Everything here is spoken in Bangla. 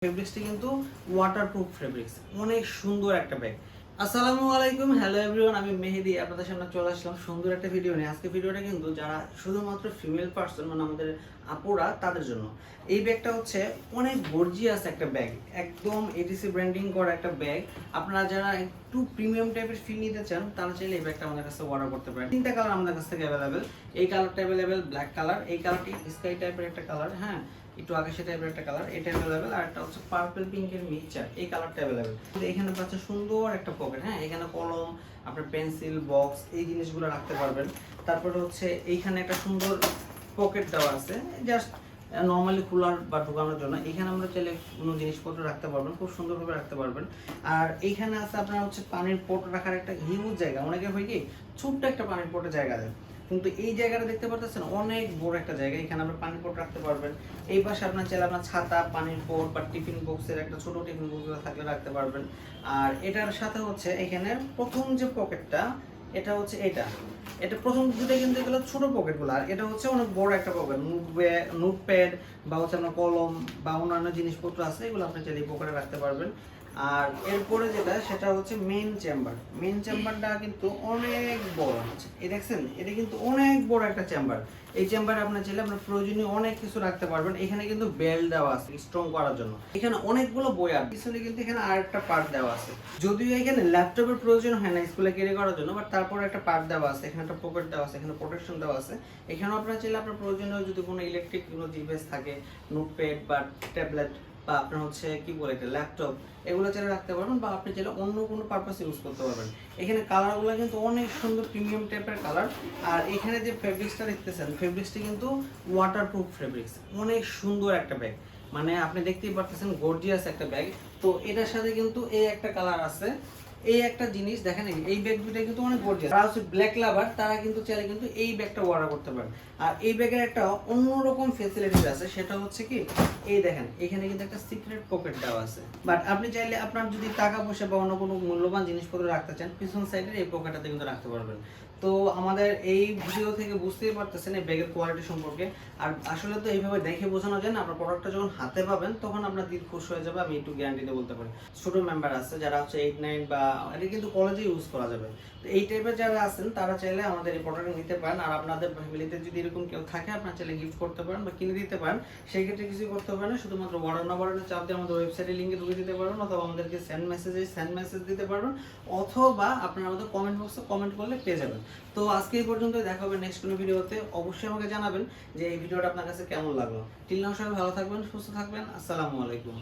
ফেব্রিক্সটি কিন্তু ওয়াটারপ্রুফ ফেব্রিক্স, অনেক সুন্দর একটা ব্যাগ। আসসালামু আলাইকুম, হ্যালো এভরিওয়ান, আমি মেহেদি আপনাদের সামনে চলে আসলাম সুন্দর একটা ভিডিও নিয়ে। আজকে ভিডিওটা কিন্তু যারা শুধুমাত্র ফিমেল পার্সন মানে আমাদের আপুরা তাদের জন্য। এই ব্যাগটা হচ্ছে অনেক গর্জিয়াস একটা ব্যাগ, একদম এডিসি ব্র্যান্ডিং করা একটা ব্যাগ। আপনারা যারা একটু প্রিমিয়াম টাইপের ফিল নিতে চান তারা চাইলে এই ব্যাগটা আমাদের কাছে অর্ডার করতে পারেন। তিনটা কালার আমাদের কাছ থেকে অ্যাভেলেবেল। এই কালারটা অ্যাভেলেবেল ব্ল্যাক কালার, এই কালারটি স্কাই টাইপের একটা কালার, হ্যাঁ একটু আকাশি টাইপের একটা কালার, এটা অ্যাভেলেবেল। আর একটা হচ্ছে পার্পল পিঙ্কের মিক্সচার, এই কালারটা অ্যাভেলেবেল। এখানে পাচ্ছে সুন্দর একটা পকেট, হ্যাঁ এখানে কলম, আপনার পেন্সিল বক্স এই জিনিসগুলো রাখতে পারবেন। তারপরে হচ্ছে এইখানে একটা সুন্দর পকেট দেওয়া আছে জাস্ট নর্মালি খোলার বা ঢোকানোর জন্য। এখানে আমরা চাইলে কোনো জিনিসপত্র রাখতে পারবেন, খুব সুন্দরভাবে রাখতে পারবেন। আর এইখানে আছে আপনার হচ্ছে পানির পট রাখার একটা হিউজ জায়গা। অনেকে হয় কি ছোট্ট একটা পানির পটে জায়গা দেয়, কিন্তু এই জায়গাটা দেখতে পাচ্ছেন অনেক বড় একটা জায়গা। এখানে আপনার পানির পট রাখতে পারবেন। এই পাশে আপনার চাইলে আপনার ছাতা, পানির পট বা টিফিন বক্সের একটা ছোট টিফিন বক্স থাকলে রাখতে পারবেন। আর এটার সাথে হচ্ছে এখানে প্রথম যে পকেটটা, এটা হচ্ছে এটা প্রথম দুটো কিন্তু এগুলো ছোট পকেটগুলো, আর এটা হচ্ছে অনেক বড় একটা পকেট। নোটপ্যাড বা হচ্ছে আপনার কলম বা অন্যান্য জিনিসপত্র আছে, এগুলো আপনি চাইলে এই পকেটে রাখতে পারবেন। আর এরপরে যেটা সেটা হচ্ছে মেইন চেম্বারটা কিন্তু অনেক বড় আছে। এই দেখছেন, এটা কিন্তু অনেক বড় একটা চেম্বার। এই চেম্বারে আপনার চাইলে আপনার প্রয়োজনীয় অনেক কিছু রাখতে পারবেন। এখানে কিন্তু বেল্ট দেওয়া আছে স্ট্রং করার জন্য। এখানে অনেকগুলো বই, আর পিছনে কিন্তু এখানে আরেকটা পার্ট দেওয়া আছে। যদিও এখানে ল্যাপটপের প্রয়োজন হয় না স্কুলে ক্যারি করার জন্য, বাট তারপরে একটা পার্ট দেওয়া আছে, এখানে একটা পকেট দেওয়া আছে, এখানে প্রোটেকশন দেওয়া আছে। এখানেও আপনার চাইলে আপনার প্রয়োজনীয় যদি কোনো ইলেকট্রিক কোনো ডিভাইস থাকে, নোটপ্যাড বা ট্যাবলেট বা আপনার হচ্ছে কি বলে এটা ল্যাপটপ, এগুলো চাইলে রাখতে পারবেন, বা আপনি চাইলে অন্য কোনো পারপাসে ইউজ করতে পারবেন। এখানে কালারগুলো কিন্তু অনেক সুন্দর প্রিমিয়াম টাইপের কালার। আর এখানে যে ফেব্রিক্সটা দেখতেছেন, ফেব্রিক্সটি কিন্তু ওয়াটারপ্রুফ ফেব্রিক্স, অনেক সুন্দর একটা ব্যাগ। মানে আপনি দেখতেই পারতেছেন গর্জিয়াস একটা ব্যাগ। তো এটার সাথে কিন্তু এই একটা কালার আছে, এই একটা জিনিস দেখেন, এই ব্যাগ দুটো কিন্তু অনেক গর্জিয়াস। যারা হচ্ছে ব্ল্যাক লাভার তারা কিন্তু চাইলে কিন্তু এই ব্যাগটা অর্ডার করতে পারেন। আর এই ব্যাগের একটা অন্যরকম ফেসিলিটিস আছে, সেটা হচ্ছে কি এই দেখেন এখানে কিন্তু একটা সিক্রেট পকেট দেওয়া আছে। বাট আপনি চাইলে আপনার যদি টাকা পয়সা বা অন্য কোনো মূল্যবান জিনিসপত্র রাখতে চান, পিছন সাইডের এই পকেটটাতে কিন্তু রাখতে পারবেন। তো আমাদের এই ভিডিও থেকে বুঝতেই পারতেছেন এই ব্যাগের কোয়ালিটি সম্পর্কে। আর আসলে তো এইভাবে দেখে বোঝানো যায় না, আপনার প্রোডাক্টটা যখন হাতে পাবেন তখন আপনার দিল খুশ হয়ে যাবে, আমি একটু গ্যারান্টিতে বলতে পারি। ছোট মেম্বার আছে যারা হচ্ছে 8-9 বা এটা কিন্তু কলেজে ইউজ করা যাবে। তো এই টাইপের যারা আছেন তারা চাইলে আমাদের এই প্রোডাক্ট নিতে পারেন। আর আপনাদের ফ্যামিলিতে যদি এরকম কেউ থাকে, আপনার চাইলে গিফট করতে পারেন বা কিনে দিতে পারেন। সেই ক্ষেত্রে কিছু করতে হবে না, শুধুমাত্র অর্ডার নাম্বারে চাপ দিয়ে আমাদের ওয়েবসাইটে লিঙ্কে ঢুকে দিতে পারবেন, অথবা আমাদেরকে সেন্ড মেসেজ দিতে পারবেন, অথবা আপনারা আমাদের কমেন্ট বক্সে কমেন্ট করলে পেয়ে যাবেন। তো আজকে এই পর্যন্ত, দেখা হবে নেক্সট কোনো ভিডিওতে। অবশ্যই আমাকে জানাবেন যে এই ভিডিওটা আপনার কাছে কেমন লাগলো। টিল নাও সবাই ভালো থাকবেন, সুস্থ থাকবেন। আসসালামু আলাইকুম।